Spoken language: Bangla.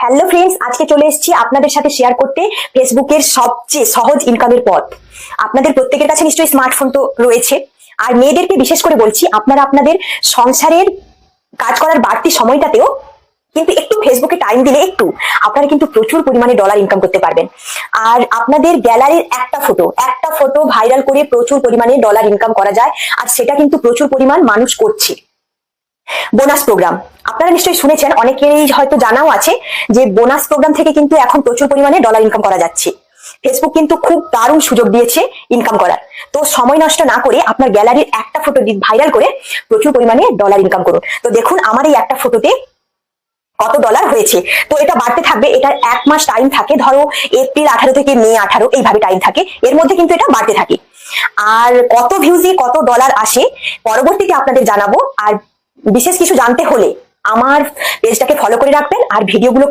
হ্যালো ফ্রেন্ডস, আজকে চলে এসেছি আপনাদের সাথে শেয়ার করতে ফেসবুকের সবচেয়ে সহজ ইনকামের পথ। আপনাদের প্রত্যেকের কাছে নিশ্চয়ই স্মার্টফোন তো রয়েছে, আর মেয়েদেরকে বিশেষ করে বলছি, আপনারা আপনাদের সংসারের কাজ করার বাড়তি সময়টাতেও কিন্তু একটু ফেসবুকে টাইম দিলে আপনারা কিন্তু প্রচুর পরিমাণে ডলার ইনকাম করতে পারবেন। আর আপনাদের গ্যালারির একটা ফটো ভাইরাল করে প্রচুর পরিমাণে ডলার ইনকাম করা যায়, আর সেটা কিন্তু প্রচুর পরিমাণ মানুষ করছে। বোনাস প্রোগ্রাম আপনারা নিশ্চয়ই শুনেছেন, অনেকেরই হয়তো জানাও আছে যে বোনাস প্রোগ্রাম থেকে কিন্তু এখন প্রচুর পরিমাণে ডলার ইনকাম করা যাচ্ছে। ফেসবুক কিন্তু খুব দারুণ সুযোগ দিয়েছে ইনকাম করার। তো সময় নষ্ট না করে আপনার গ্যালারির একটা ফটো ভাইরাল করে প্রচুর পরিমাণে ডলার ইনকাম করুন। তো দেখুন আমার এই একটা ফটোতে কত ডলার হয়েছে। তো এটা বাড়তে থাকবে, এটা 1 মাস টাইম থাকে, ধরো এপ্রিল 18 থেকে মে 18 এইভাবে টাইম থাকে, এর মধ্যে কিন্তু এটা বাড়তে থাকে। আর কত ভিউজে কত ডলার আসে পরবর্তীতে আপনাদের জানাবো। আর বিশেষ কিছু জানতে হলে আমার পেজটাকে ফলো করে রাখবেন আর ভিডিওগুলোকে